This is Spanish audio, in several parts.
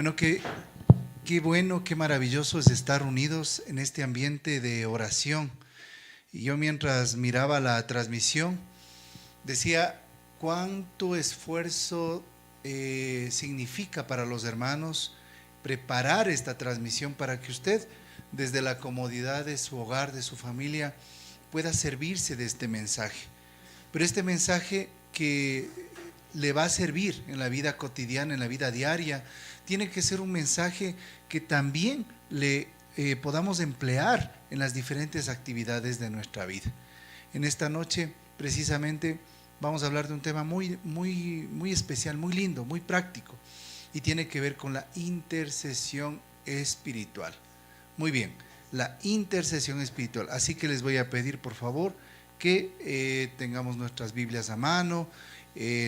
Bueno, qué bueno, qué maravilloso es estar unidos en este ambiente de oración. Y yo mientras miraba la transmisión decía cuánto esfuerzo significa para los hermanos preparar esta transmisión para que usted desde la comodidad de su hogar, de su familia, pueda servirse de este mensaje. Pero este mensaje que le va a servir en la vida cotidiana, en la vida diaria, tiene que ser un mensaje que también le podamos emplear en las diferentes actividades de nuestra vida. En esta noche, precisamente, vamos a hablar de un tema muy especial, muy lindo, muy práctico, y tiene que ver con la intercesión espiritual. Muy bien, la intercesión espiritual. Así que les voy a pedir, por favor, que tengamos nuestras Biblias a mano,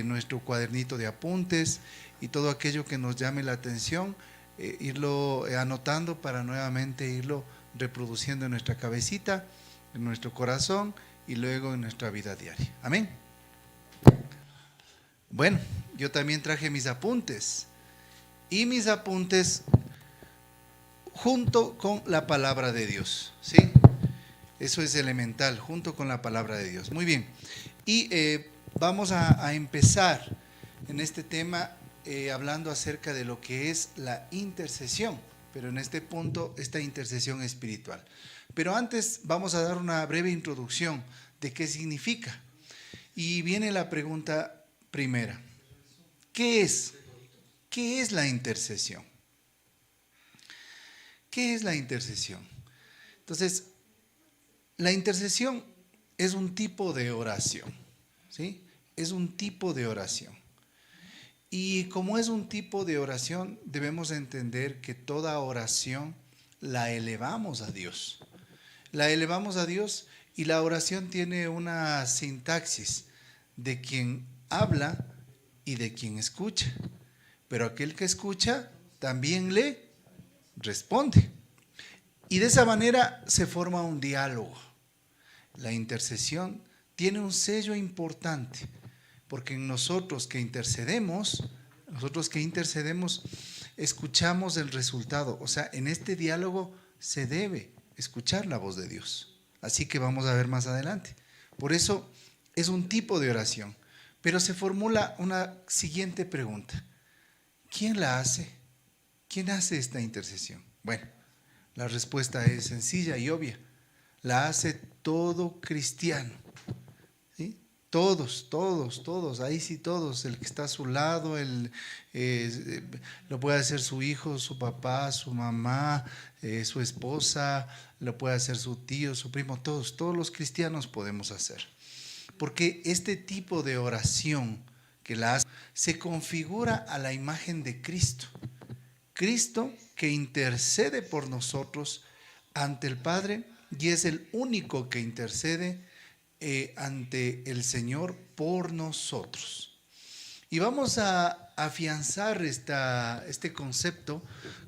nuestro cuadernito de apuntes y todo aquello que nos llame la atención, irlo anotando para nuevamente irlo reproduciendo en nuestra cabecita, en nuestro corazón y luego en nuestra vida diaria. Amén. Bueno, yo también traje mis apuntes, y mis apuntes junto con la palabra de Dios, ¿sí? Eso es elemental, junto con la palabra de Dios. Muy bien, y vamos a empezar en este tema hablando acerca de lo que es la intercesión, pero en este punto, esta intercesión espiritual. Pero antes vamos a dar una breve introducción de qué significa. Y viene la pregunta primera. ¿Qué es? ¿Qué es la intercesión? ¿Qué es la intercesión? Entonces, la intercesión es un tipo de oración, ¿sí? Es un tipo de oración. Y como es un tipo de oración, debemos entender que toda oración la elevamos a Dios. La elevamos a Dios, y la oración tiene una sintaxis de quien habla y de quien escucha. Pero aquel que escucha también le responde. Y de esa manera se forma un diálogo. La intercesión tiene un sello importante, porque en nosotros que intercedemos, escuchamos el resultado. O sea, en este diálogo se debe escuchar la voz de Dios. Así que vamos a ver más adelante. Por eso es un tipo de oración. Pero se formula una siguiente pregunta. ¿Quién la hace? ¿Quién hace esta intercesión? Bueno, la respuesta es sencilla y obvia. La hace todo cristiano, ¿sí? Todos, ahí sí todos. El que está a su lado, lo puede hacer su hijo, su papá, su mamá, su esposa, lo puede hacer su tío, su primo, todos los cristianos podemos hacer. Porque este tipo de oración que la hace se configura a la imagen de Cristo. Cristo que intercede por nosotros ante el Padre, y es el único que intercede ante el Señor por nosotros. Y vamos a afianzar este concepto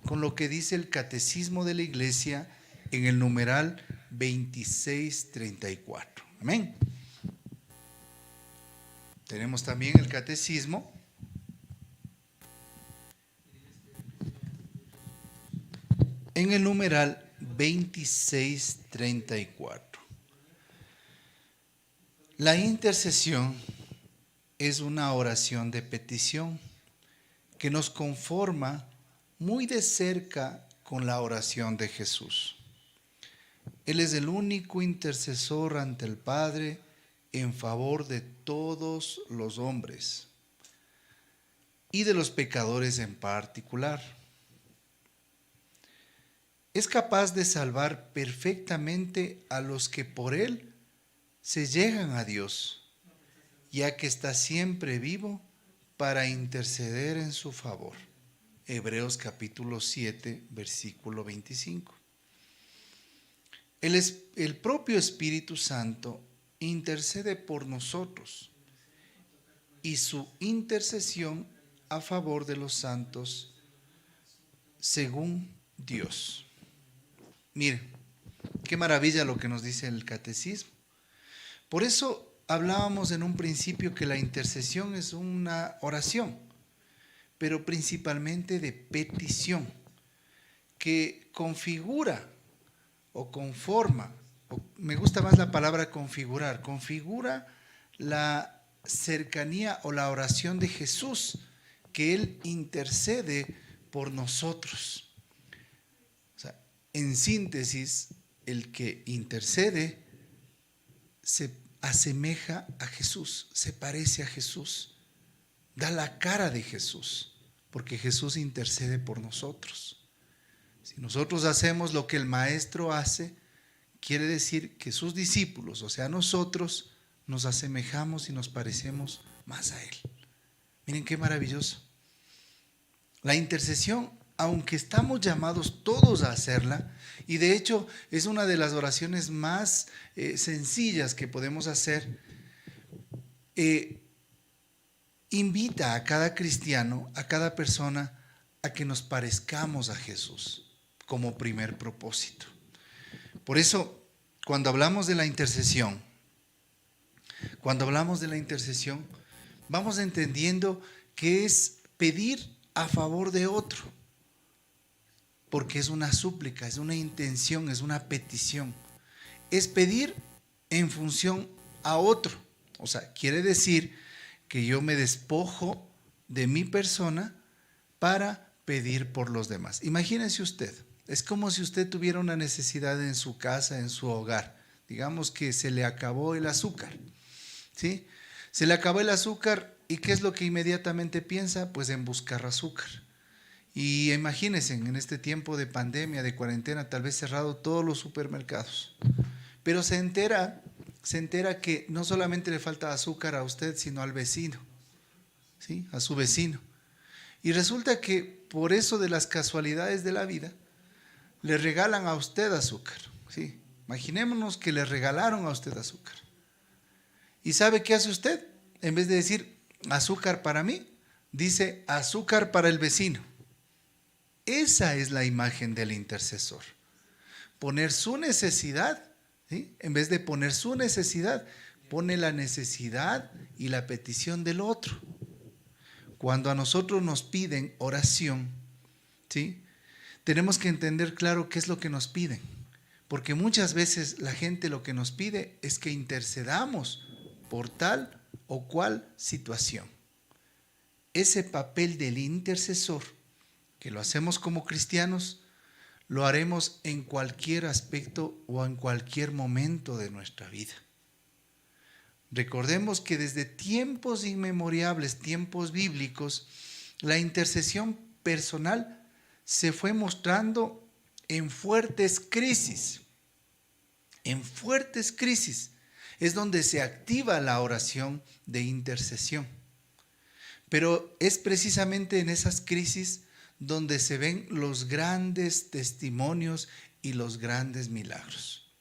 con lo que dice el Catecismo de la Iglesia en el numeral 2634. Amén. Tenemos también el Catecismo en el numeral 2634. La intercesión es una oración de petición que nos conforma muy de cerca con la oración de Jesús. Él es el único intercesor ante el Padre en favor de todos los hombres y de los pecadores en particular. Es capaz de salvar perfectamente a los que por Él se llegan a Dios, ya que está siempre vivo para interceder en su favor. Hebreos capítulo 7, versículo 25. El propio Espíritu Santo intercede por nosotros, y su intercesión a favor de los santos según Dios. Miren, qué maravilla lo que nos dice el Catecismo. Por eso hablábamos en un principio que la intercesión es una oración, pero principalmente de petición, que configura o conforma, o me gusta más la palabra configurar, configura la cercanía o la oración de Jesús, que Él intercede por nosotros. O sea, en síntesis, el que intercede se asemeja a Jesús, se parece a Jesús, da la cara de Jesús, porque Jesús intercede por nosotros. Si nosotros hacemos lo que el Maestro hace, quiere decir que sus discípulos, o sea, nosotros, nos asemejamos y nos parecemos más a Él. Miren qué maravilloso. La intercesión, aunque estamos llamados todos a hacerla, y de hecho es una de las oraciones más sencillas que podemos hacer, invita a cada cristiano, a cada persona, a que nos parezcamos a Jesús como primer propósito. Por eso, cuando hablamos de la intercesión, vamos entendiendo que es pedir a favor de otro, porque es una súplica, es una intención, es una petición. Es pedir en función a otro. O sea, quiere decir que yo me despojo de mi persona para pedir por los demás. Imagínense usted, es como si usted tuviera una necesidad en su casa, en su hogar. Digamos que se le acabó el azúcar, ¿sí? Se le acabó el azúcar y ¿qué es lo que inmediatamente piensa? Pues en buscar azúcar. Y imagínense, en este tiempo de pandemia, de cuarentena, tal vez cerrado todos los supermercados. Pero se entera que no solamente le falta azúcar a usted, sino al vecino, ¿sí? A su vecino. Y resulta que por eso de las casualidades de la vida, le regalan a usted azúcar, ¿sí? Imaginémonos que le regalaron a usted azúcar. ¿Y sabe qué hace usted? En vez de decir azúcar para mí, dice azúcar para el vecino. Esa es la imagen del intercesor. Poner su necesidad, ¿sí? En vez de poner su necesidad, pone la necesidad y la petición del otro. Cuando a nosotros nos piden oración, ¿sí? Tenemos que entender claro qué es lo que nos piden. Porque muchas veces la gente lo que nos pide es que intercedamos por tal o cual situación. Ese papel del intercesor, que lo hacemos como cristianos, lo haremos en cualquier aspecto o en cualquier momento de nuestra vida. Recordemos que desde tiempos inmemorables, tiempos bíblicos, la intercesión personal se fue mostrando en fuertes crisis. En fuertes crisis es donde se activa la oración de intercesión. Pero es precisamente en esas crisis donde se ven los grandes testimonios y los grandes milagros.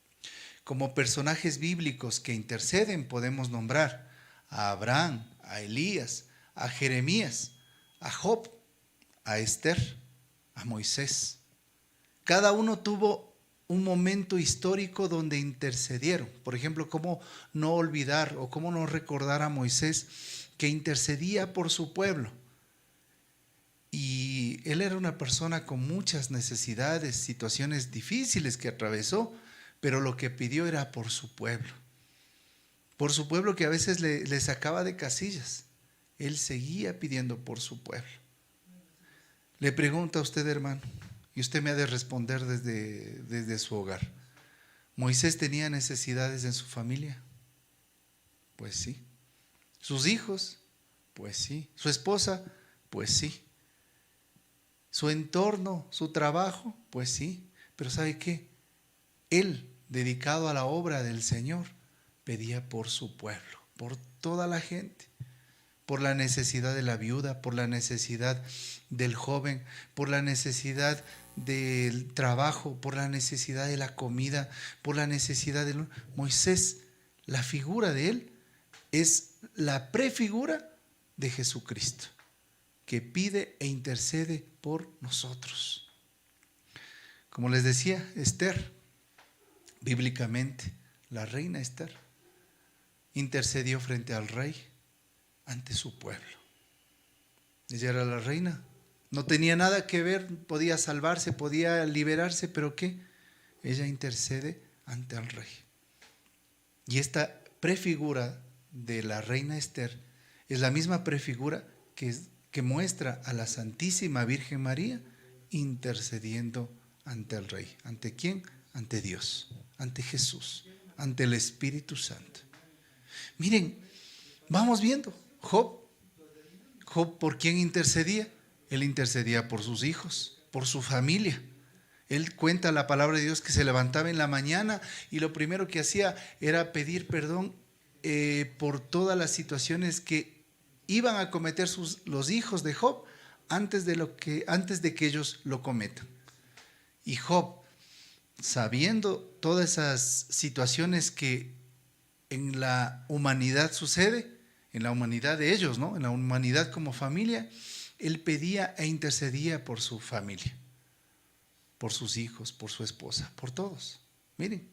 Como personajes bíblicos que interceden podemos nombrar a Abraham, a Elías, a Jeremías, a Job, a Esther, a Moisés. Cada uno tuvo un momento histórico donde intercedieron. Por ejemplo, cómo no olvidar o cómo no recordar a Moisés, que intercedía por su pueblo. Y él era una persona con muchas necesidades, situaciones difíciles que atravesó, pero lo que pidió era por su pueblo. Por su pueblo que a veces le sacaba de casillas. Él seguía pidiendo por su pueblo. Le pregunto a usted, hermano, y usted me ha de responder desde su hogar. ¿Moisés tenía necesidades en su familia? Pues sí. ¿Sus hijos? Pues sí. ¿Su esposa? Pues sí. ¿Su entorno? ¿Su trabajo? Pues sí. Pero ¿sabe qué? Él, dedicado a la obra del Señor, pedía por su pueblo, por toda la gente. Por la necesidad de la viuda, por la necesidad del joven, por la necesidad del trabajo, por la necesidad de la comida, por la necesidad de Moisés. La figura de él es la prefigura de Jesucristo, que pide e intercede por nosotros. Como les decía, Esther, bíblicamente, la reina Esther, intercedió frente al rey ante su pueblo. Ella era la reina. No tenía nada que ver, podía salvarse, podía liberarse, pero ¿qué? Ella intercede ante el rey. Y esta prefigura de la reina Esther es la misma prefigura que muestra a la Santísima Virgen María intercediendo ante el rey. ¿Ante quién? Ante Dios, ante Jesús, ante el Espíritu Santo. Miren, vamos viendo. Job, ¿por quién intercedía? Él intercedía por sus hijos, por su familia. Él cuenta la palabra de Dios que se levantaba en la mañana y lo primero que hacía era pedir perdón por todas las situaciones que iban a cometer los hijos de Job antes de que ellos lo cometan. Y Job, sabiendo todas esas situaciones que en la humanidad sucede, en la humanidad de ellos, ¿no? En la humanidad como familia, él pedía e intercedía por su familia, por sus hijos, por su esposa, por todos. Miren,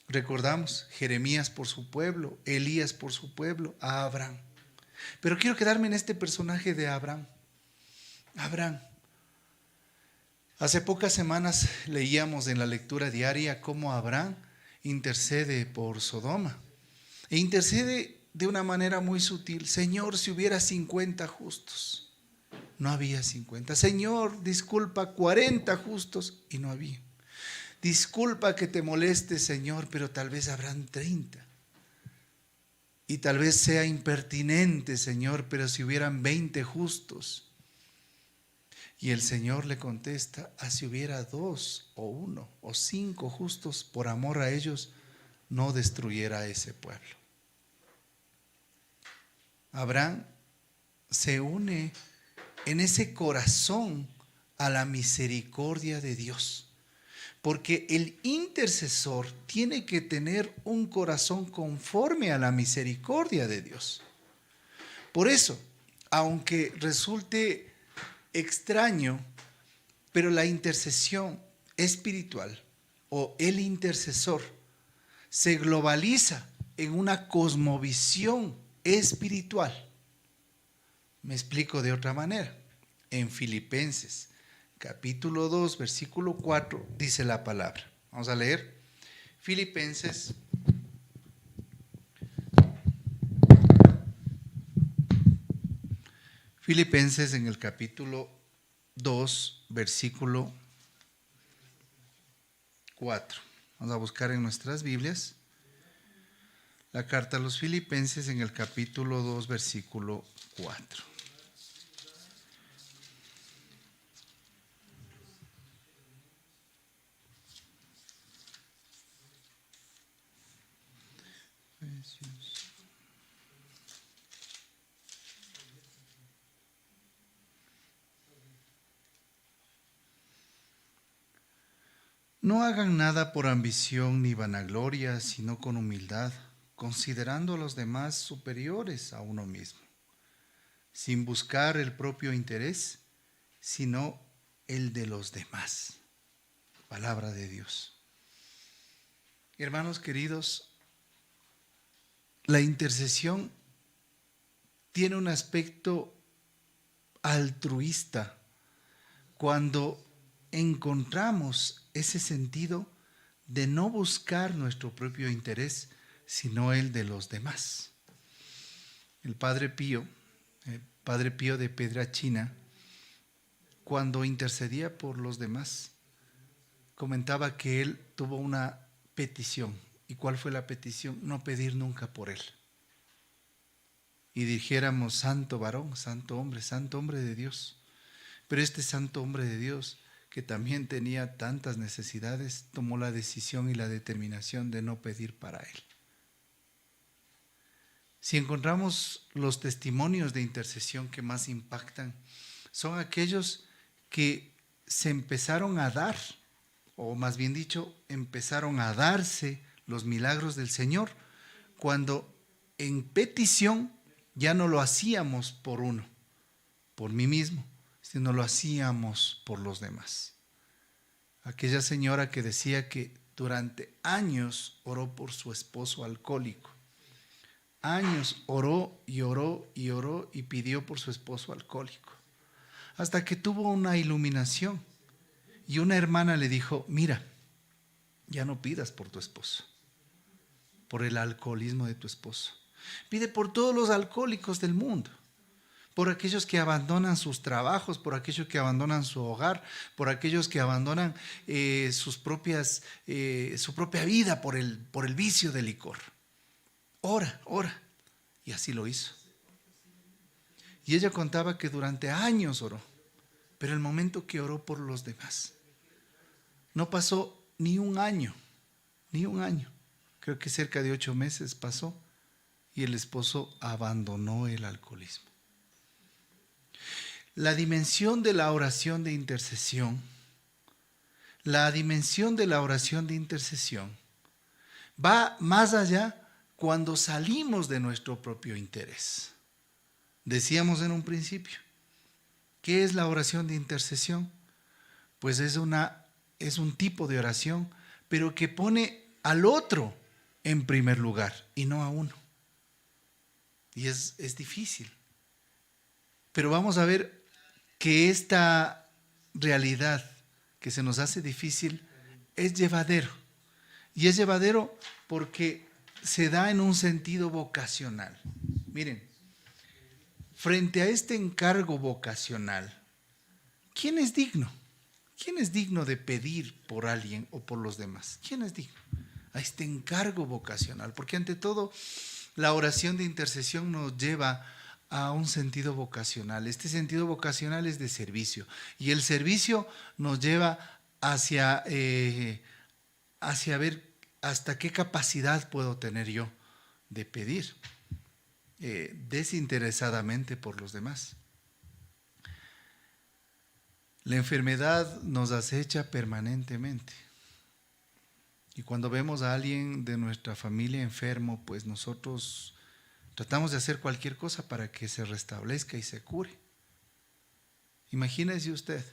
recordamos Jeremías por su pueblo, Elías por su pueblo, a Abraham. Pero quiero quedarme en este personaje de Abraham. Abraham. Hace pocas semanas leíamos en la lectura diaria cómo Abraham intercede por Sodoma. E intercede de una manera muy sutil. Señor, si hubiera 50 justos. No había 50. Señor, disculpa, 40 justos. Y no había. Disculpa que te moleste, Señor, pero tal vez habrán 30. Y tal vez sea impertinente, Señor, pero si hubieran 20 justos. Y el Señor le contesta, si hubiera 2 o 1 o 5 justos, por amor a ellos, no destruyera a ese pueblo. Abraham se une en ese corazón a la misericordia de Dios. Porque el intercesor tiene que tener un corazón conforme a la misericordia de Dios. Por eso, aunque resulte extraño, pero la intercesión espiritual o el intercesor se globaliza en una cosmovisión espiritual. Me explico de otra manera. En Filipenses capítulo 2, versículo 4, dice la palabra. Vamos a leer. Filipenses en el capítulo 2, versículo 4. Vamos a buscar en nuestras Biblias la carta a los Filipenses en el capítulo 2, versículo 4. No hagan nada por ambición ni vanagloria, sino con humildad, considerando a los demás superiores a uno mismo, sin buscar el propio interés, sino el de los demás. Palabra de Dios. Hermanos queridos, la intercesión tiene un aspecto altruista cuando encontramos ese sentido de no buscar nuestro propio interés, sino el de los demás. El Padre Pío de Piedrachina, cuando intercedía por los demás, comentaba que él tuvo una petición. ¿Y cuál fue la petición? No pedir nunca por él. Y dijéramos, santo varón, santo hombre de Dios. Pero este santo hombre de Dios, que también tenía tantas necesidades, tomó la decisión y la determinación de no pedir para él. Si encontramos los testimonios de intercesión que más impactan, son aquellos que se empezaron a dar, o más bien dicho, empezaron a darse los milagros del Señor, cuando en petición ya no lo hacíamos por uno, por mí mismo, sino lo hacíamos por los demás. Aquella señora que decía que durante años oró por su esposo alcohólico. Años oró y oró y oró y pidió por su esposo alcohólico. hasta que tuvo una iluminación. Y una hermana le dijo, mira, ya no pidas por tu esposo, por el alcoholismo de tu esposo. Pide por todos los alcohólicos del mundo, por aquellos que abandonan sus trabajos, por aquellos que abandonan su hogar, por aquellos que abandonan su propia vida por el vicio del licor. Ora, ora. Y así lo hizo. Y ella contaba que durante años oró, pero el momento que oró por los demás, no pasó ni un año, creo que cerca de 8 meses pasó, y el esposo abandonó el alcoholismo. La dimensión de la oración de intercesión, va más allá cuando salimos de nuestro propio interés. Decíamos en un principio, ¿qué es la oración de intercesión? Pues es un tipo de oración, pero que pone al otro en primer lugar y no a uno. Y es difícil. Pero vamos a ver que esta realidad que se nos hace difícil es llevadero. Y es llevadero porque se da en un sentido vocacional. Miren, frente a este encargo vocacional, ¿quién es digno? ¿Quién es digno de pedir por alguien o por los demás? ¿Quién es digno a este encargo vocacional? Porque ante todo, la oración de intercesión nos lleva a un sentido vocacional. Este sentido vocacional es de servicio. Y el servicio nos lleva hacia ver hasta qué capacidad puedo tener yo de pedir desinteresadamente por los demás. La enfermedad nos acecha permanentemente. Y cuando vemos a alguien de nuestra familia enfermo, pues nosotros tratamos de hacer cualquier cosa para que se restablezca y se cure. Imagínese usted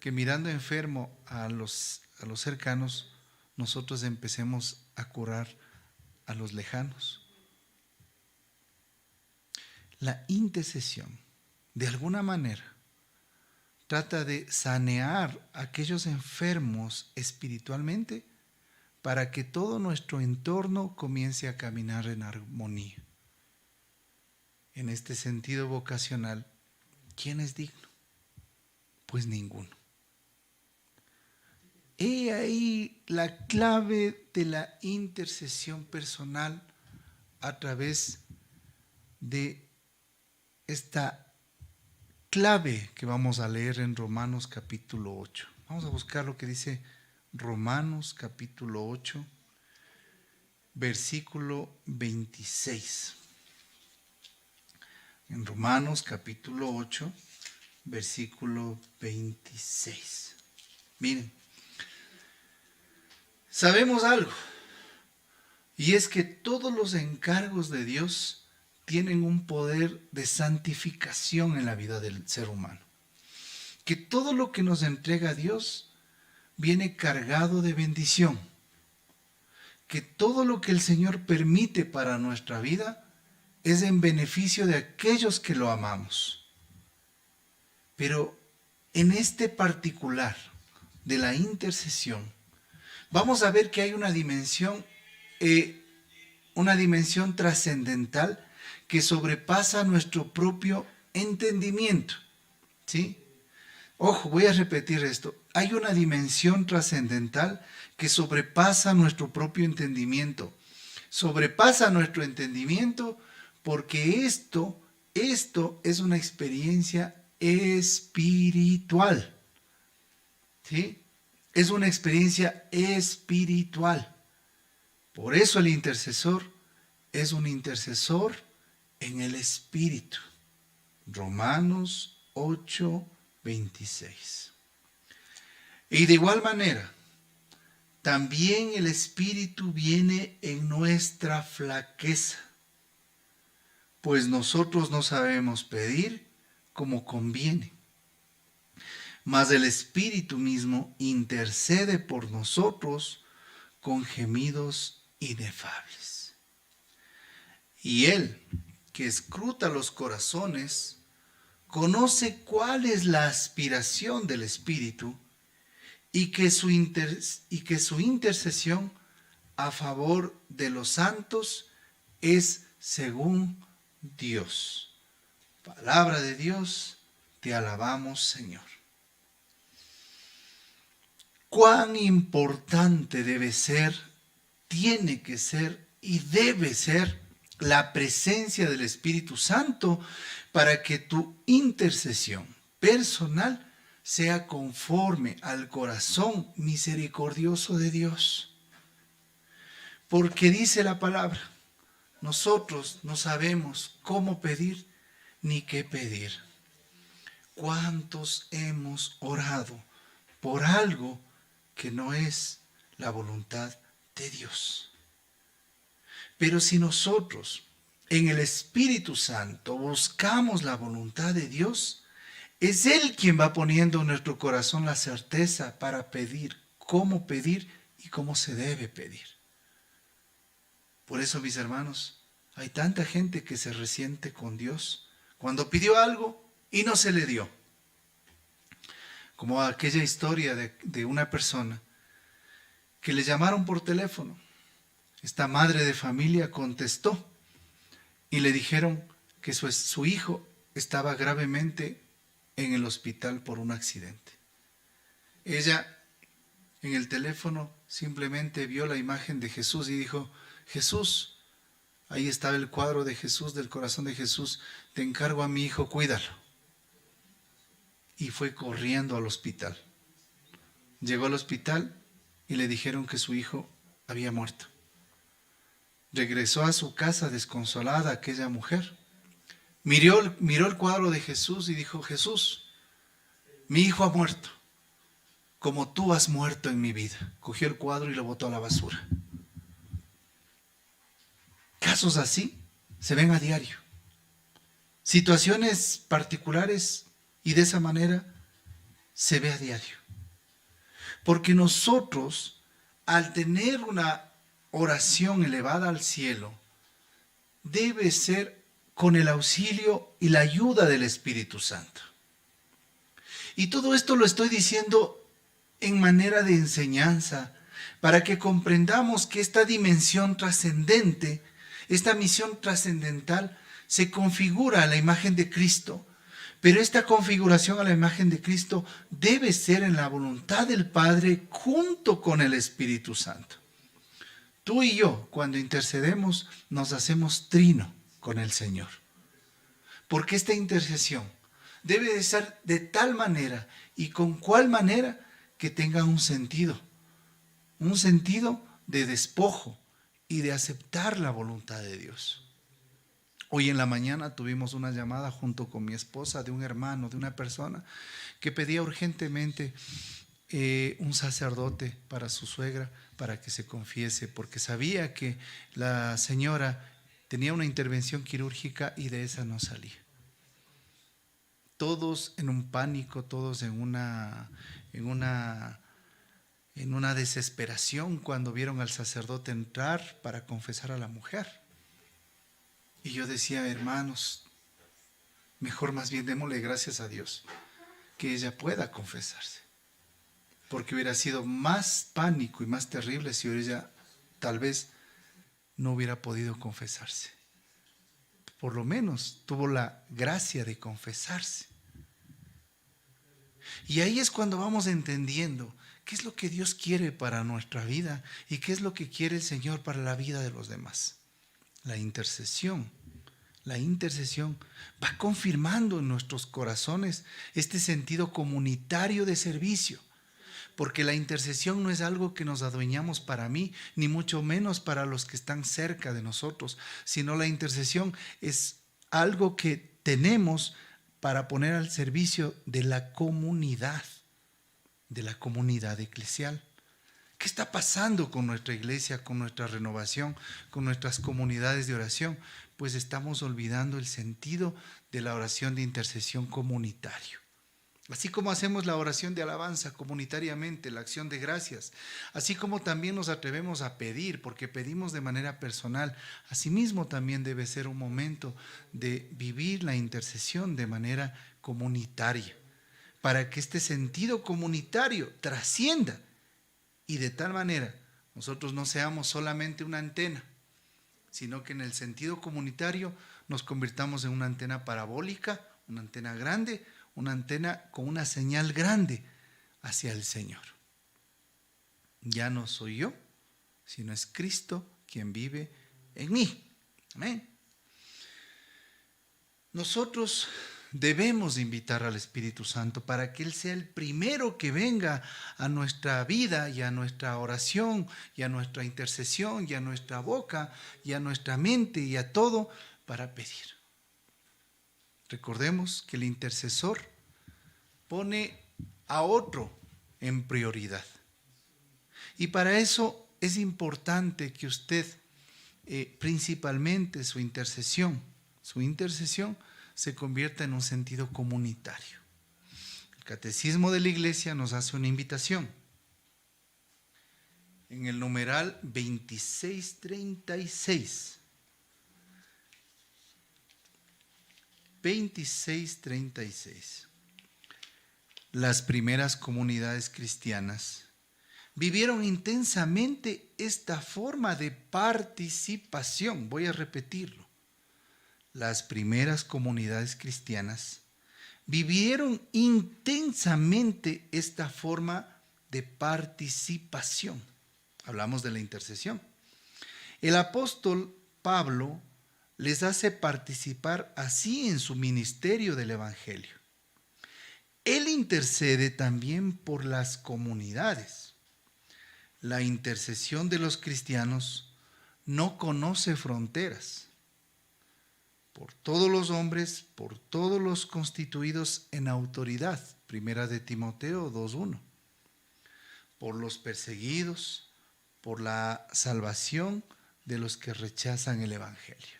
que mirando enfermo a los cercanos, nosotros empecemos a curar a los lejanos. La intercesión, de alguna manera, trata de sanear a aquellos enfermos espiritualmente para que todo nuestro entorno comience a caminar en armonía. En este sentido vocacional, ¿quién es digno? Pues ninguno. He ahí la clave de la intercesión personal a través de esta clave que vamos a leer en Romanos capítulo 8. Vamos a buscar lo que dice Romanos capítulo 8, versículo 26. En Romanos capítulo 8, versículo 26. Miren, sabemos algo, y es que todos los encargos de Dios tienen un poder de santificación en la vida del ser humano. Que todo lo que nos entrega Dios viene cargado de bendición. Que todo lo que el Señor permite para nuestra vida es en beneficio de aquellos que lo amamos. Pero en este particular de la intercesión, vamos a ver que hay una dimensión trascendental que sobrepasa nuestro propio entendimiento. ¿Sí? Ojo, voy a repetir esto. Hay una dimensión trascendental que sobrepasa nuestro propio entendimiento. Sobrepasa nuestro entendimiento porque esto es una experiencia espiritual. ¿Sí? Es una experiencia espiritual. Por eso el intercesor es un intercesor en el Espíritu. Romanos 8, 26. Y de igual manera, también el Espíritu viene en nuestra flaqueza, pues nosotros no sabemos pedir como conviene, mas el Espíritu mismo intercede por nosotros con gemidos inefables. Y Él, que escruta los corazones, conoce cuál es la aspiración del Espíritu y que su intercesión a favor de los santos es según Dios. Palabra de Dios, te alabamos, Señor. Cuán importante debe ser, tiene que ser y debe ser la presencia del Espíritu Santo para que tu intercesión personal sea conforme al corazón misericordioso de Dios. Porque dice la palabra, nosotros no sabemos cómo pedir ni qué pedir. ¿Cuántos hemos orado por algo que no es la voluntad de Dios? Pero si nosotros en el Espíritu Santo buscamos la voluntad de Dios, es Él quien va poniendo en nuestro corazón la certeza para pedir y cómo se debe pedir. Por eso, mis hermanos, hay tanta gente que se resiente con Dios cuando pidió algo y no se le dio. Como aquella historia de una persona que le llamaron por teléfono. Esta madre de familia contestó y le dijeron que su hijo estaba gravemente en el hospital por un accidente. Ella en el teléfono simplemente vio la imagen de Jesús y dijo, Jesús, ahí estaba el cuadro de Jesús, del corazón de Jesús, te encargo a mi hijo, cuídalo. Y fue corriendo al hospital. Llegó al hospital y le dijeron que su hijo había muerto. Regresó a su casa desconsolada aquella mujer. Miró el cuadro de Jesús y dijo, Jesús, mi hijo ha muerto, como tú has muerto en mi vida. Cogió el cuadro y lo botó a la basura. Casos así se ven a diario. Situaciones particulares y de esa manera se ve a diario. Porque nosotros, al tener una oración elevada al cielo, debe ser con el auxilio y la ayuda del Espíritu Santo. Y todo esto lo estoy diciendo en manera de enseñanza, para que comprendamos que esta dimensión trascendente, esta misión trascendental, se configura a la imagen de Cristo. Pero esta configuración a la imagen de Cristo debe ser en la voluntad del Padre junto con el Espíritu Santo. Tú y yo, cuando intercedemos, nos hacemos trino con el Señor. Porque esta intercesión debe de ser de tal manera y con cuál manera que tenga un sentido de despojo y de aceptar la voluntad de Dios. Hoy en la mañana tuvimos una llamada junto con mi esposa de un hermano, de una persona que pedía urgentemente un sacerdote para su suegra, para que se confiese, porque sabía que la señora tenía una intervención quirúrgica y de esa no salía. Todos en un pánico, todos en una desesperación cuando vieron al sacerdote entrar para confesar a la mujer. Y yo decía, hermanos, mejor más bien démosle gracias a Dios que ella pueda confesarse. Porque hubiera sido más pánico y más terrible si ella tal vez no hubiera podido confesarse. Por lo menos tuvo la gracia de confesarse. Y ahí es cuando vamos entendiendo qué es lo que Dios quiere para nuestra vida y qué es lo que quiere el Señor para la vida de los demás. La intercesión va confirmando en nuestros corazones este sentido comunitario de servicio. Porque la intercesión no es algo que nos adueñamos para mí, ni mucho menos para los que están cerca de nosotros, sino la intercesión es algo que tenemos para poner al servicio de la comunidad eclesial. ¿Qué está pasando con nuestra iglesia, con nuestra renovación, con nuestras comunidades de oración? Pues estamos olvidando el sentido de la oración de intercesión comunitario. Así como hacemos la oración de alabanza comunitariamente, la acción de gracias, así como también nos atrevemos a pedir, porque pedimos de manera personal, asimismo también debe ser un momento de vivir la intercesión de manera comunitaria, para que este sentido comunitario trascienda y de tal manera nosotros no seamos solamente una antena, sino que en el sentido comunitario nos convirtamos en una antena parabólica, una antena grande, una antena con una señal grande hacia el Señor. Ya no soy yo, sino es Cristo quien vive en mí. Amén. Nosotros debemos invitar al Espíritu Santo para que Él sea el primero que venga a nuestra vida y a nuestra oración y a nuestra intercesión y a nuestra boca y a nuestra mente y a todo para pedir. Recordemos que el intercesor pone a otro en prioridad. Y para eso es importante que usted, principalmente su intercesión se convierta en un sentido comunitario. El Catecismo de la Iglesia nos hace una invitación. En el numeral 2636. 2636. Las primeras comunidades cristianas vivieron intensamente esta forma de participación. Voy a repetirlo. Las primeras comunidades cristianas vivieron intensamente esta forma de participación. Hablamos de la intercesión. El apóstol Pablo les hace participar así en su ministerio del Evangelio. Él intercede también por las comunidades. La intercesión de los cristianos no conoce fronteras. Por todos los hombres, por todos los constituidos en autoridad. Primera de Timoteo 2:1. Por los perseguidos, por la salvación de los que rechazan el Evangelio.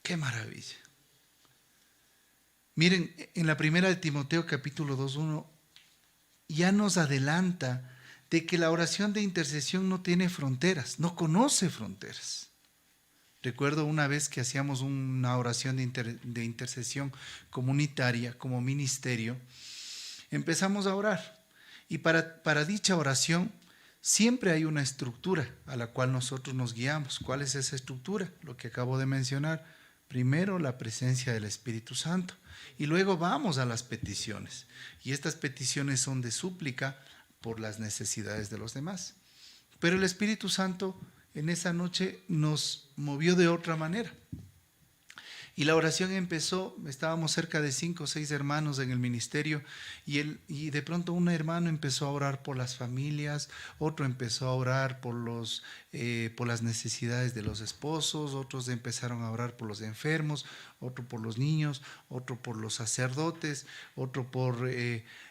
¡Qué maravilla! Miren, en la primera de Timoteo capítulo 2:1 ya nos adelanta de que la oración de intercesión no tiene fronteras, no conoce fronteras. Recuerdo una vez que hacíamos una oración de intercesión comunitaria como ministerio, empezamos a orar y para dicha oración siempre hay una estructura a la cual nosotros nos guiamos. ¿Cuál es esa estructura? Lo que acabo de mencionar. Primero la presencia del Espíritu Santo y luego vamos a las peticiones. Y estas peticiones son de súplica por las necesidades de los demás. Pero el Espíritu Santo en esa noche nos movió de otra manera. Y la oración empezó, estábamos cerca de 5 o 6 hermanos en el ministerio y de pronto un hermano empezó a orar por las familias, otro empezó a orar por las necesidades de los esposos, otros empezaron a orar por los enfermos, otro por los niños, otro por los sacerdotes, otro por...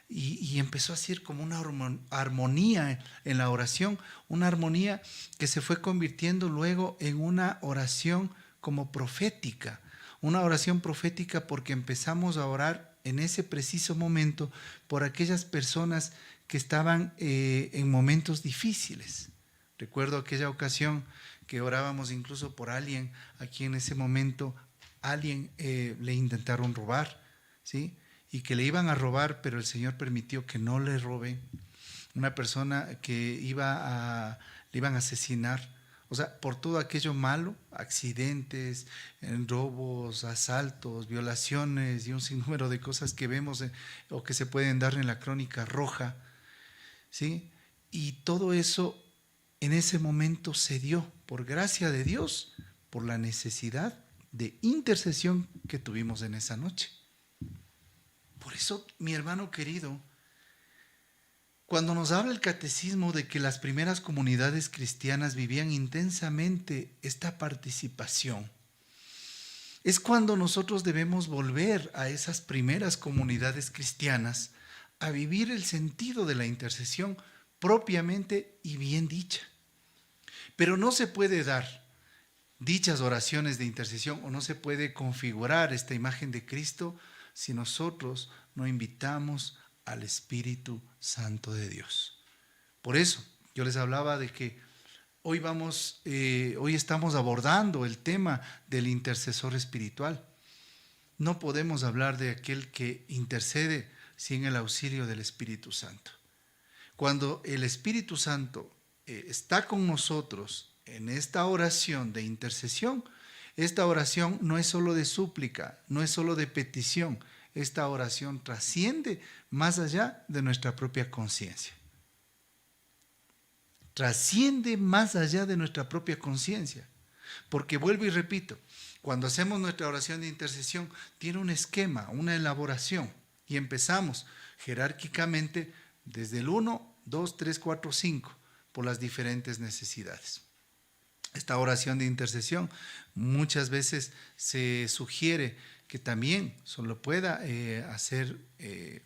Y empezó a ser como una armonía en la oración, una armonía que se fue convirtiendo luego en una oración como profética. Una oración profética porque empezamos a orar en ese preciso momento por aquellas personas que estaban en momentos difíciles. Recuerdo aquella ocasión que orábamos incluso por alguien a quien en ese momento alguien le intentaron robar, ¿sí? Y que le iban a robar, pero el Señor permitió que no le roben. Una persona que le iban a asesinar. O sea, por todo aquello malo, accidentes, robos, asaltos, violaciones y un sinnúmero de cosas que vemos o que se pueden dar en la crónica roja, ¿sí? Y todo eso en ese momento se dio, por gracia de Dios, por la necesidad de intercesión que tuvimos en esa noche. Por eso, mi hermano querido, cuando nos habla el catecismo de que las primeras comunidades cristianas vivían intensamente esta participación, es cuando nosotros debemos volver a esas primeras comunidades cristianas a vivir el sentido de la intercesión propiamente y bien dicha. Pero no se puede dar dichas oraciones de intercesión o no se puede configurar esta imagen de Cristo si nosotros no invitamos al Espíritu Santo de Dios. Por eso yo les hablaba de que hoy estamos abordando el tema del intercesor espiritual. no podemos hablar de aquel que intercede sin el auxilio del Espíritu Santo. Cuando el Espíritu Santo está con nosotros en esta oración de intercesión, esta oración no es solo de súplica, no es solo de petición, esta oración trasciende más allá de nuestra propia conciencia. Trasciende más allá de nuestra propia conciencia. Porque vuelvo y repito, cuando hacemos nuestra oración de intercesión, tiene un esquema, una elaboración. Y empezamos jerárquicamente desde el 1, 2, 3, 4, 5, por las diferentes necesidades. Esta oración de intercesión muchas veces se sugiere que también solo pueda hacer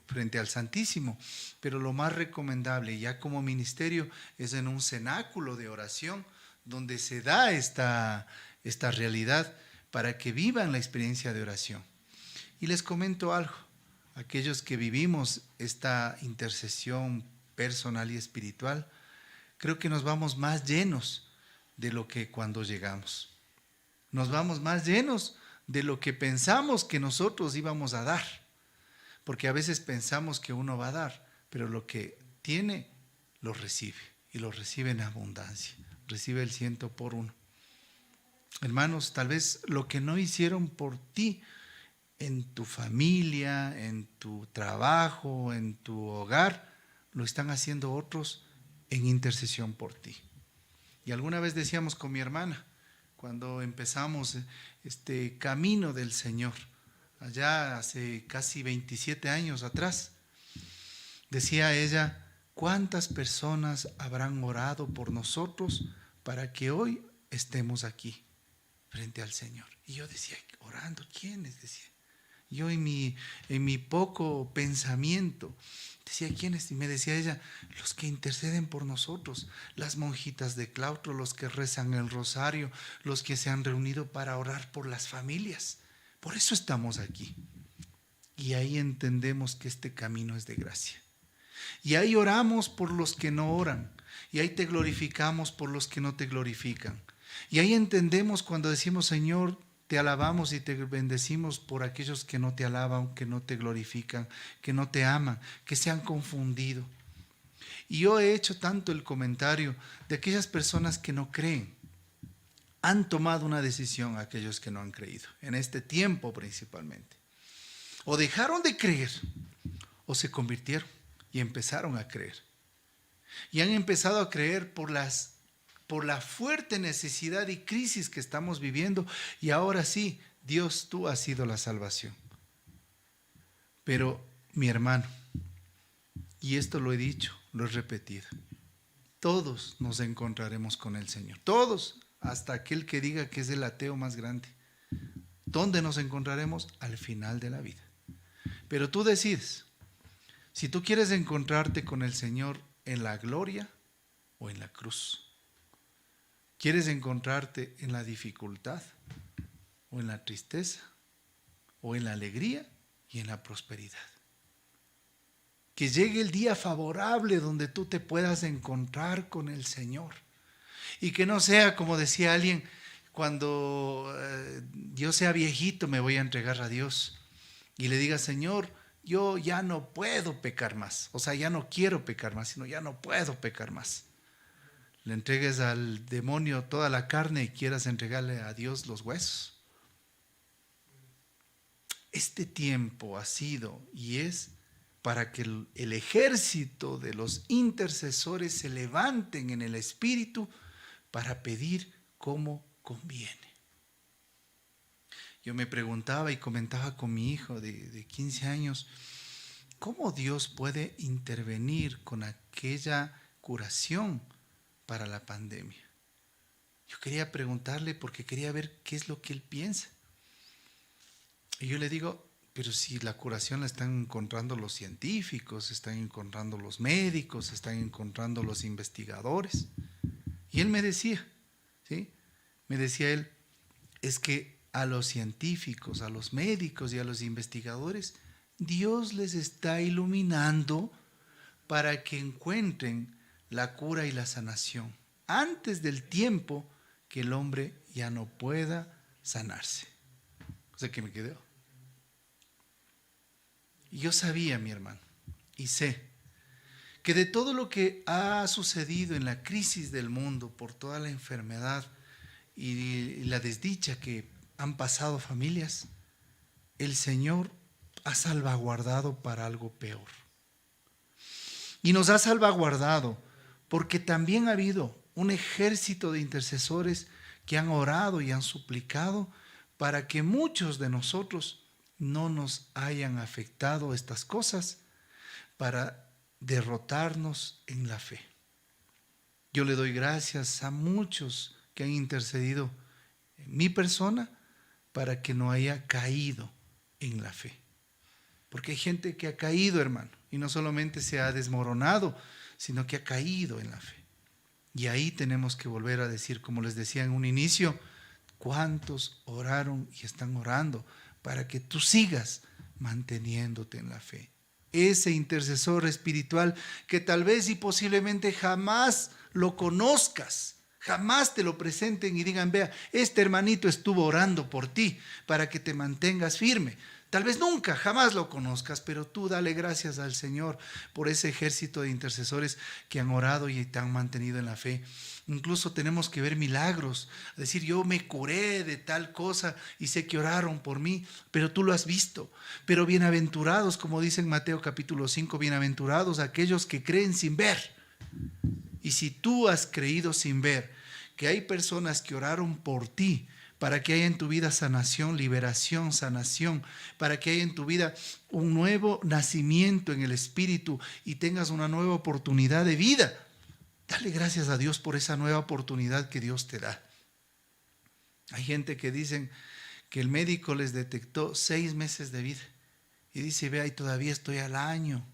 frente al Santísimo, pero lo más recomendable ya como ministerio es en un cenáculo de oración donde se da esta realidad para que vivan la experiencia de oración. Y les comento algo, aquellos que vivimos esta intercesión personal y espiritual, creo que nos vamos más llenos de lo que cuando llegamos. Nos vamos más llenos de lo que pensamos que nosotros íbamos a dar. Porque a veces pensamos que uno va a dar, pero lo que tiene lo recibe, y lo recibe en abundancia. Recibe el 100 por 1. Hermanos, tal vez lo que no hicieron por ti en tu familia, en tu trabajo, en tu hogar, lo están haciendo otros en intercesión por ti. Y alguna vez decíamos con mi hermana, cuando empezamos este camino del Señor, allá hace casi 27 años atrás, decía ella, ¿cuántas personas habrán orado por nosotros para que hoy estemos aquí frente al Señor? Y yo decía, ¿orando quiénes? Decía. Yo en mi poco pensamiento decía, ¿quiénes? Y me decía ella, los que interceden por nosotros, las monjitas de claustro, los que rezan el rosario, los que se han reunido para orar por las familias. Por eso estamos aquí. Y ahí entendemos que este camino es de gracia. Y ahí oramos por los que no oran. Y ahí te glorificamos por los que no te glorifican. Y ahí entendemos cuando decimos, Señor, te alabamos y te bendecimos por aquellos que no te alaban, que no te glorifican, que no te aman, que se han confundido. Y yo he hecho tanto el comentario de aquellas personas que no creen. Han tomado una decisión aquellos que no han creído, en este tiempo principalmente. O dejaron de creer, o se convirtieron y empezaron a creer. Y han empezado a creer por la fuerte necesidad y crisis que estamos viviendo, y ahora sí, Dios, tú has sido la salvación. Pero mi hermano, y esto lo he dicho, lo he repetido, todos nos encontraremos con el Señor, todos, hasta aquel que diga que es el ateo más grande. ¿Dónde nos encontraremos? Al final de la vida. Pero tú decides, si tú quieres encontrarte con el Señor en la gloria o en la cruz. ¿Quieres encontrarte en la dificultad o en la tristeza o en la alegría y en la prosperidad? Que llegue el día favorable donde tú te puedas encontrar con el Señor. Y que no sea como decía alguien, cuando yo sea viejito me voy a entregar a Dios y le diga, Señor, yo ya no puedo pecar más. O sea, ya no quiero pecar más, sino ya no puedo pecar más. Le entregues al demonio toda la carne y quieras entregarle a Dios los huesos. Este tiempo ha sido y es para que el ejército de los intercesores se levanten en el Espíritu para pedir como conviene. Yo me preguntaba y comentaba con mi hijo de 15 años, ¿cómo Dios puede intervenir con aquella curación para la pandemia? Yo quería preguntarle porque quería ver qué es lo que él piensa. Y yo le digo, pero si la curación la están encontrando los científicos, están encontrando los médicos, están encontrando los investigadores. Y él me decía, ¿sí? Me decía él, es que a los científicos, a los médicos y a los investigadores, Dios les está iluminando para que encuentren la cura y la sanación antes del tiempo que el hombre ya no pueda sanarse. O sea que me quedó. Y yo sabía, mi hermano, y sé, que de todo lo que ha sucedido en la crisis del mundo, por toda la enfermedad y la desdicha que han pasado familias, el Señor ha salvaguardado para algo peor. Y nos ha salvaguardado porque también ha habido un ejército de intercesores que han orado y han suplicado para que muchos de nosotros no nos hayan afectado estas cosas, para derrotarnos en la fe. Yo le doy gracias a muchos que han intercedido en mi persona para que no haya caído en la fe. Porque hay gente que ha caído, hermano, y no solamente se ha desmoronado, sino que ha caído en la fe. Y ahí tenemos que volver a decir, como les decía en un inicio, ¿cuántos oraron y están orando para que tú sigas manteniéndote en la fe? Ese intercesor espiritual que tal vez y posiblemente jamás lo conozcas, jamás te lo presenten y digan, vea, este hermanito estuvo orando por ti para que te mantengas firme. Tal vez nunca, jamás lo conozcas, pero tú dale gracias al Señor por ese ejército de intercesores que han orado y te han mantenido en la fe. Incluso tenemos que ver milagros, decir, yo me curé de tal cosa y sé que oraron por mí, pero tú lo has visto. Pero bienaventurados, como dice en Mateo capítulo 5, bienaventurados aquellos que creen sin ver. Y si tú has creído sin ver que hay personas que oraron por ti, para que haya en tu vida sanación, liberación, sanación, para que haya en tu vida un nuevo nacimiento en el Espíritu y tengas una nueva oportunidad de vida, dale gracias a Dios por esa nueva oportunidad que Dios te da. Hay gente que dicen que el médico les detectó 6 meses de vida y dice, vea, y todavía estoy al año.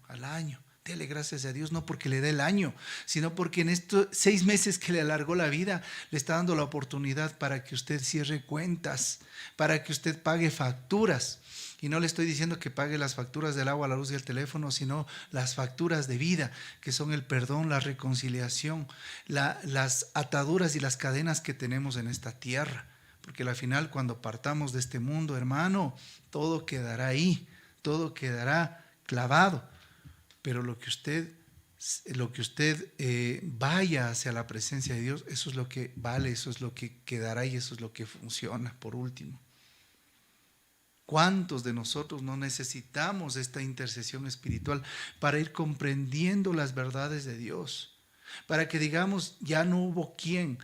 Dele gracias a Dios, no porque le dé el año, sino porque en estos 6 meses que le alargó la vida, le está dando la oportunidad para que usted cierre cuentas, para que usted pague facturas. Y no le estoy diciendo que pague las facturas del agua, la luz y el teléfono, sino las facturas de vida, que son el perdón, la reconciliación, las ataduras y las cadenas que tenemos en esta tierra. Porque al final, cuando partamos de este mundo, hermano, todo quedará ahí, todo quedará clavado. Pero lo que usted vaya hacia la presencia de Dios, eso es lo que vale, eso es lo que quedará y eso es lo que funciona. Por último, ¿cuántos de nosotros no necesitamos esta intercesión espiritual para ir comprendiendo las verdades de Dios? Para que digamos, ya no hubo quien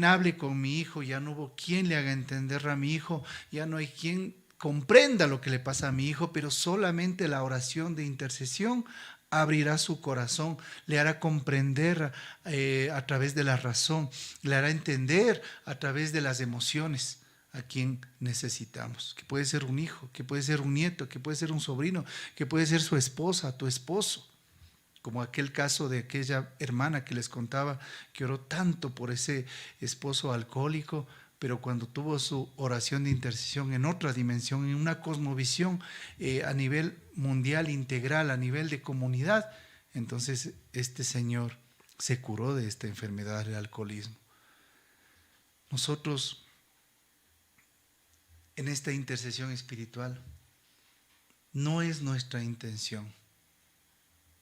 hable con mi hijo, ya no hubo quien le haga entender a mi hijo, ya no hay quien comprenda lo que le pasa a mi hijo, pero solamente la oración de intercesión abrirá su corazón, le hará comprender a través de la razón, le hará entender a través de las emociones a quien necesitamos, que puede ser un hijo, que puede ser un nieto, que puede ser un sobrino, que puede ser su esposa, tu esposo, como aquel caso de aquella hermana que les contaba que oró tanto por ese esposo alcohólico, pero cuando tuvo su oración de intercesión en otra dimensión, en una cosmovisión a nivel mundial, integral, a nivel de comunidad, entonces este señor se curó de esta enfermedad del alcoholismo. Nosotros, en esta intercesión espiritual, no es nuestra intención,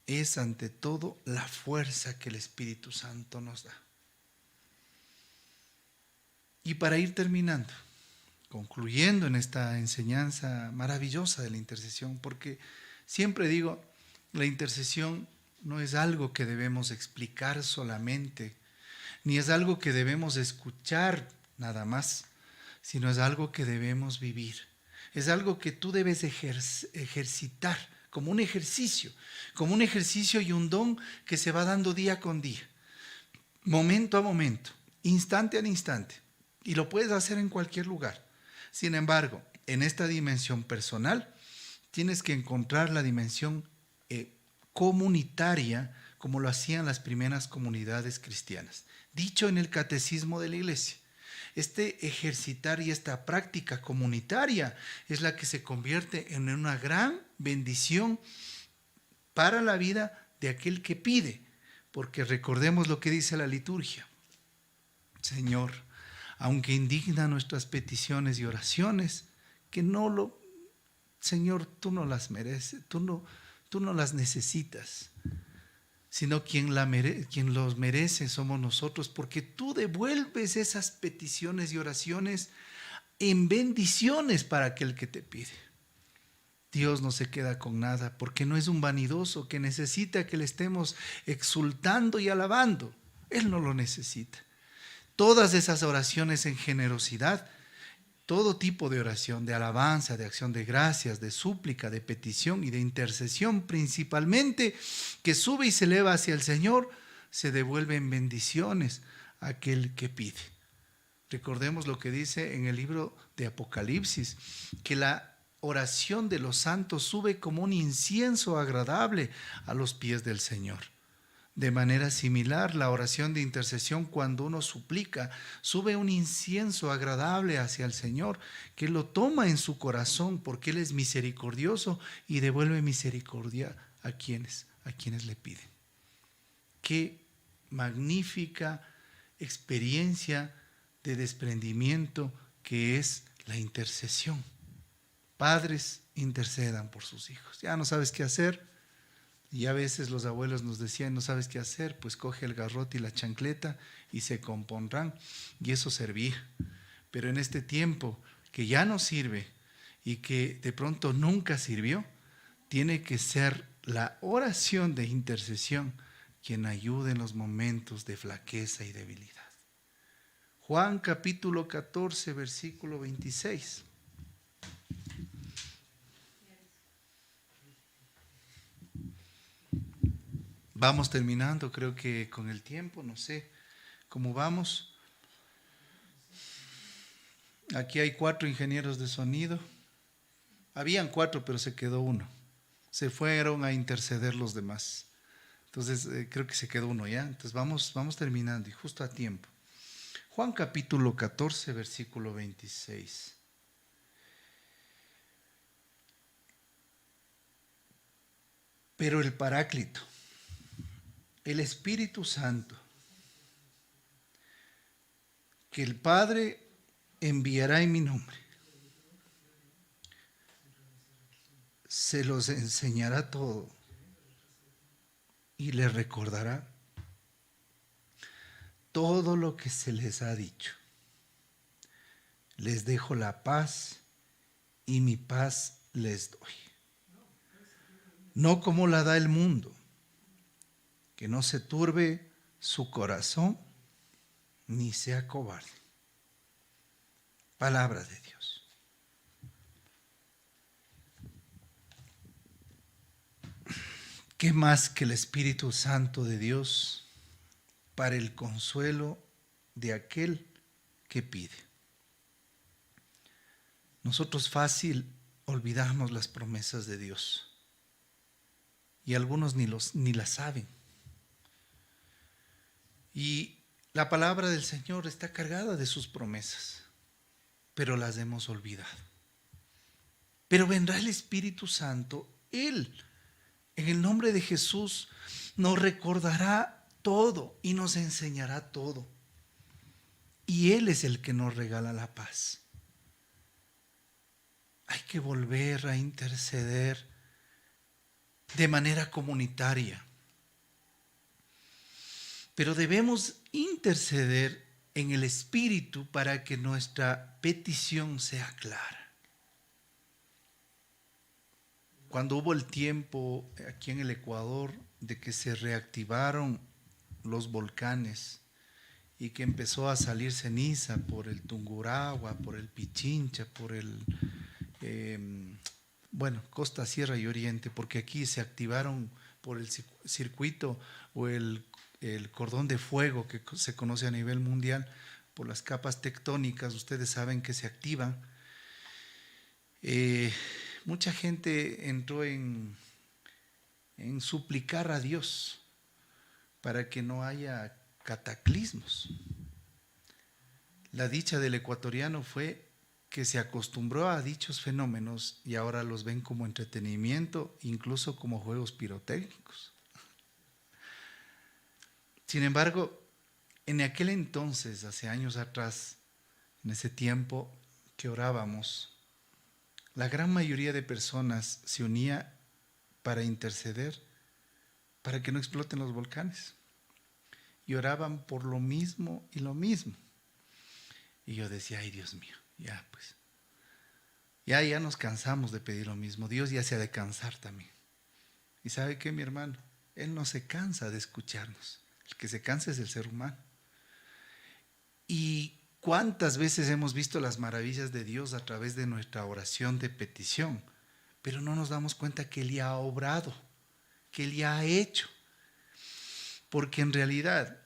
es ante todo la fuerza que el Espíritu Santo nos da. Y para ir terminando, concluyendo en esta enseñanza maravillosa de la intercesión, porque siempre digo, la intercesión no es algo que debemos explicar solamente, ni es algo que debemos escuchar nada más, sino es algo que debemos vivir. Es algo que tú debes ejercitar como un ejercicio y un don que se va dando día con día, momento a momento, instante a instante. Y lo puedes hacer en cualquier lugar. Sin embargo, en esta dimensión personal, tienes que encontrar la dimensión comunitaria, como lo hacían las primeras comunidades cristianas. Dicho en el catecismo de la iglesia, este ejercitar y esta práctica comunitaria es la que se convierte en una gran bendición para la vida de aquel que pide. Porque recordemos lo que dice la liturgia. Señor, aunque indigna nuestras peticiones y oraciones, que no lo Señor, tú no las mereces, tú no las necesitas, sino quien los merece somos nosotros, porque tú devuelves esas peticiones y oraciones en bendiciones para aquel que te pide. Dios no se queda con nada, porque no es un vanidoso que necesita que le estemos exultando y alabando. Él no lo necesita. Todas esas oraciones en generosidad, todo tipo de oración, de alabanza, de acción de gracias, de súplica, de petición y de intercesión principalmente, que sube y se eleva hacia el Señor, se devuelve en bendiciones a aquel que pide. Recordemos lo que dice en el libro de Apocalipsis, que la oración de los santos sube como un incienso agradable a los pies del Señor. De manera similar, la oración de intercesión, cuando uno suplica, sube un incienso agradable hacia el Señor, que lo toma en su corazón porque Él es misericordioso y devuelve misericordia a quienes le piden. Qué magnífica experiencia de desprendimiento que es la intercesión. Padres, intercedan por sus hijos. Ya no sabes qué hacer. Y a veces los abuelos nos decían, no sabes qué hacer, pues coge el garrote y la chancleta y se compondrán. Y eso servía. Pero en este tiempo que ya no sirve y que de pronto nunca sirvió, tiene que ser la oración de intercesión quien ayude en los momentos de flaqueza y debilidad. Juan capítulo 14, versículo 26. Vamos terminando, creo que con el tiempo, no sé cómo vamos. Aquí hay 4 ingenieros de sonido. Habían 4, pero se quedó uno. Se fueron a interceder los demás. Entonces, creo que se quedó uno ya. Entonces, vamos terminando y justo a tiempo. Juan capítulo 14, versículo 26. Pero el Paráclito, el Espíritu Santo, que el Padre enviará en mi nombre, se los enseñará todo y les recordará todo lo que se les ha dicho. Les dejo la paz y mi paz les doy. No como la da el mundo, que no se turbe su corazón ni sea cobarde. Palabra de Dios. ¿Qué más que el Espíritu Santo de Dios para el consuelo de aquel que pide? Nosotros fácil olvidamos las promesas de Dios y algunos ni las saben. Y la palabra del Señor está cargada de sus promesas, pero las hemos olvidado. Pero vendrá el Espíritu Santo, Él, en el nombre de Jesús, nos recordará todo y nos enseñará todo. Y Él es el que nos regala la paz. Hay que volver a interceder de manera comunitaria. Pero debemos interceder en el Espíritu para que nuestra petición sea clara. Cuando hubo el tiempo aquí en el Ecuador de que se reactivaron los volcanes y que empezó a salir ceniza por el Tungurahua, por el Pichincha, por el, Costa, Sierra y Oriente, porque aquí se activaron por el circuito o el cordón de fuego que se conoce a nivel mundial, por las capas tectónicas, ustedes saben que se activan. Mucha gente entró en suplicar a Dios para que no haya cataclismos. La dicha del ecuatoriano fue que se acostumbró a dichos fenómenos y ahora los ven como entretenimiento, incluso como juegos pirotécnicos. Sin embargo, en aquel entonces, hace años atrás, en ese tiempo que orábamos, La gran mayoría de personas se unía para interceder, para que no exploten los volcanes. Y oraban por lo mismo y lo mismo. Y yo decía, ay Dios mío, ya pues, ya nos cansamos de pedir lo mismo. Dios ya se ha de cansar también. ¿Y sabe qué, mi hermano? Él no se cansa de escucharnos. El que se cansa es el ser humano. ¿Y cuántas veces hemos visto las maravillas de Dios a través de nuestra oración de petición? Pero no nos damos cuenta que Él ya ha obrado, que Él ya ha hecho. Porque en realidad,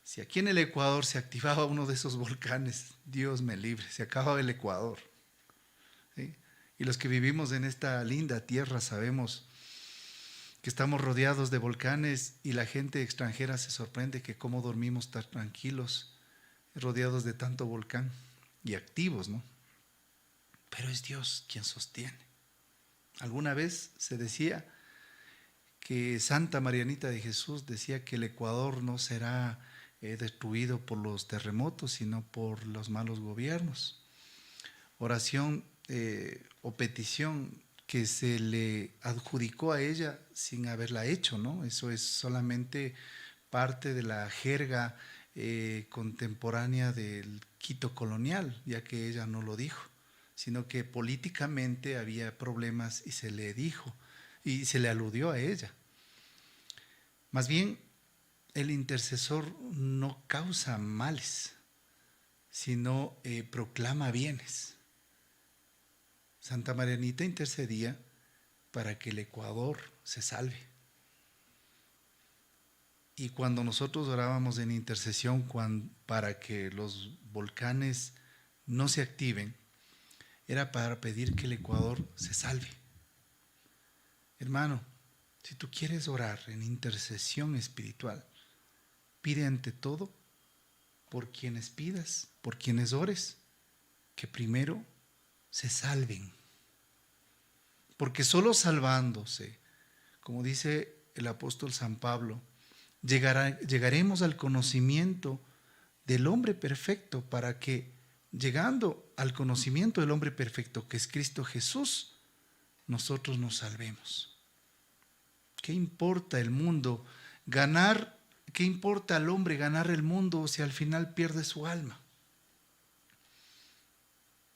si aquí en el Ecuador se activaba uno de esos volcanes, Dios me libre, se acababa el Ecuador. ¿Sí? Y los que vivimos en esta linda tierra sabemos que estamos rodeados de volcanes y la gente extranjera se sorprende que cómo dormimos tan tranquilos, rodeados de tanto volcán y activos, ¿no? Pero es Dios quien sostiene. Alguna vez se decía que Santa Marianita de Jesús decía que el Ecuador no será destruido por los terremotos, sino por los malos gobiernos. Oración o petición que se le adjudicó a ella sin haberla hecho, ¿no? Eso es solamente parte de la jerga contemporánea del Quito colonial, ya que ella no lo dijo, sino que políticamente había problemas y se le dijo, y se le aludió a ella. Más bien, el intercesor no causa males, sino proclama bienes. Santa Marianita intercedía para que el Ecuador se salve. Y cuando nosotros orábamos en intercesión para que los volcanes no se activen, era para pedir que el Ecuador se salve. Hermano, si tú quieres orar en intercesión espiritual, pide ante todo por quienes pidas, por quienes ores, que primero se salven. Porque solo salvándose, como dice el apóstol San Pablo, llegaremos al conocimiento del hombre perfecto, para que, llegando al conocimiento del hombre perfecto, que es Cristo Jesús, nosotros nos salvemos. ¿Qué importa el mundo ganar? ¿Qué importa al hombre ganar el mundo si al final pierde su alma?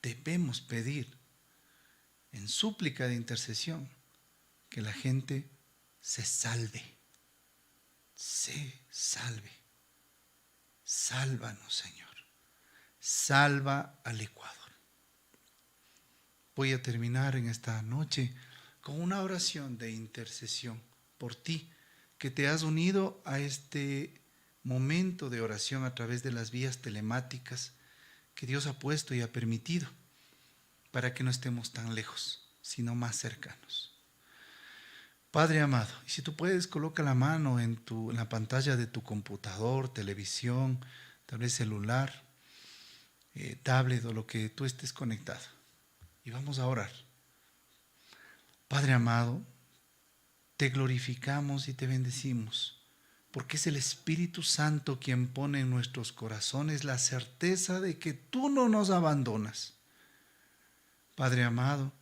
Debemos pedir en súplica de intercesión que la gente se salve. Se salve. Sálvanos, Señor. Salva al Ecuador. Voy a terminar en esta noche con una oración de intercesión por ti, que te has unido a este momento de oración a través de las vías telemáticas que Dios ha puesto y ha permitido, para que no estemos tan lejos, sino más cercanos. Padre amado, y si tú puedes, coloca la mano en la pantalla de tu computador, televisión, tal vez celular, tablet o lo que tú estés conectado. Y vamos a orar. Padre amado, te glorificamos y te bendecimos, porque es el Espíritu Santo quien pone en nuestros corazones la certeza de que tú no nos abandonas. Padre amado,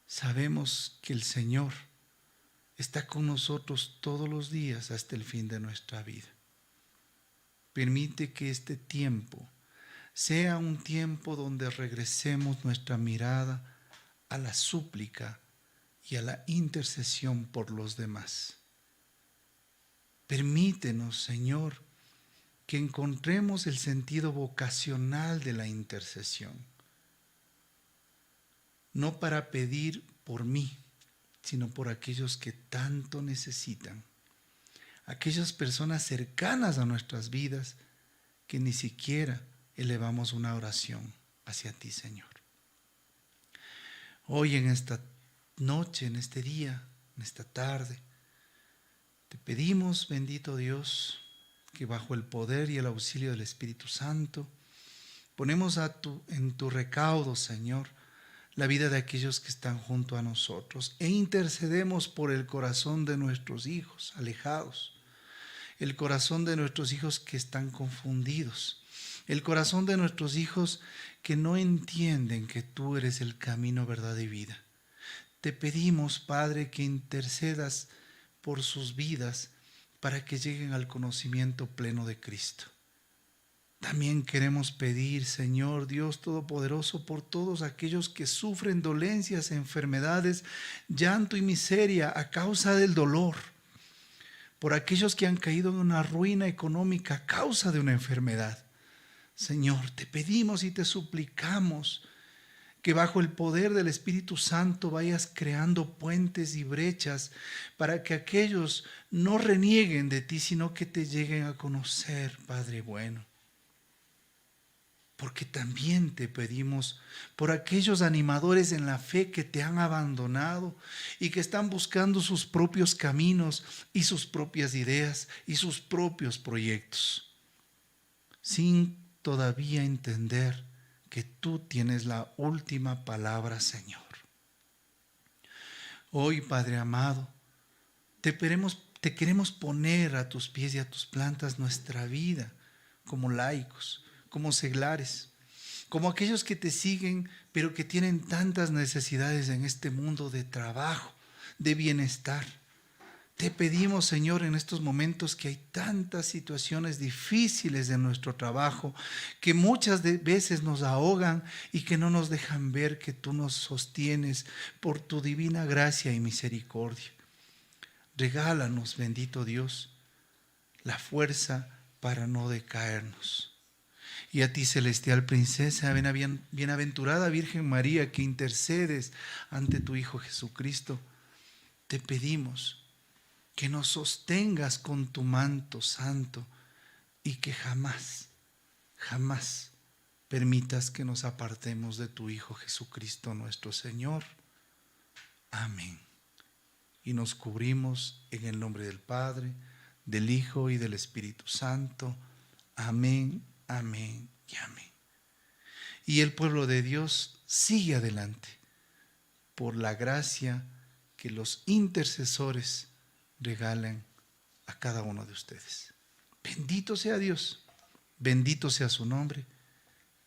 sabemos que el Señor está con nosotros todos los días hasta el fin de nuestra vida. Permite que este tiempo sea un tiempo donde regresemos nuestra mirada a la súplica y a la intercesión por los demás. Permítenos, Señor, que encontremos el sentido vocacional de la intercesión, no para pedir por mí, sino por aquellos que tanto necesitan, aquellas personas cercanas a nuestras vidas que ni siquiera elevamos una oración hacia ti, Señor. Hoy en esta noche, en este día, en esta tarde, te pedimos, bendito Dios, que bajo el poder y el auxilio del Espíritu Santo, ponemos en tu recaudo, Señor, la vida de aquellos que están junto a nosotros, e intercedemos por el corazón de nuestros hijos alejados, el corazón de nuestros hijos que están confundidos, el corazón de nuestros hijos que no entienden que tú eres el camino, verdad y vida. Te pedimos, Padre, que intercedas por sus vidas para que lleguen al conocimiento pleno de Cristo. También queremos pedir, Señor Dios Todopoderoso, por todos aquellos que sufren dolencias, enfermedades, llanto y miseria a causa del dolor, por aquellos que han caído en una ruina económica a causa de una enfermedad. Señor, te pedimos y te suplicamos que bajo el poder del Espíritu Santo vayas creando puentes y brechas para que aquellos no renieguen de ti, sino que te lleguen a conocer, Padre bueno. Porque también te pedimos por aquellos animadores en la fe que te han abandonado y que están buscando sus propios caminos y sus propias ideas y sus propios proyectos, sin todavía entender que tú tienes la última palabra, Señor. Hoy, Padre amado, te queremos poner a tus pies y a tus plantas nuestra vida como laicos, como seglares, como aquellos que te siguen, pero que tienen tantas necesidades en este mundo de trabajo, de bienestar. Te pedimos, Señor, en estos momentos que hay tantas situaciones difíciles en nuestro trabajo, que muchas veces nos ahogan y que no nos dejan ver que tú nos sostienes por tu divina gracia y misericordia. Regálanos, bendito Dios, la fuerza para no decaernos. Y a ti, celestial princesa, bienaventurada Virgen María, que intercedes ante tu Hijo Jesucristo, te pedimos que nos sostengas con tu manto santo y que jamás, jamás permitas que nos apartemos de tu Hijo Jesucristo nuestro Señor. Amén. Y nos cubrimos en el nombre del Padre, del Hijo y del Espíritu Santo. Amén, amén y amén. Y el pueblo de Dios sigue adelante por la gracia que los intercesores regalen a cada uno de ustedes. Bendito sea Dios, bendito sea su nombre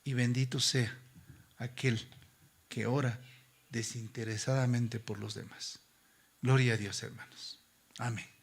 y bendito sea aquel que ora desinteresadamente por los demás. Gloria a Dios, hermanos. Amén.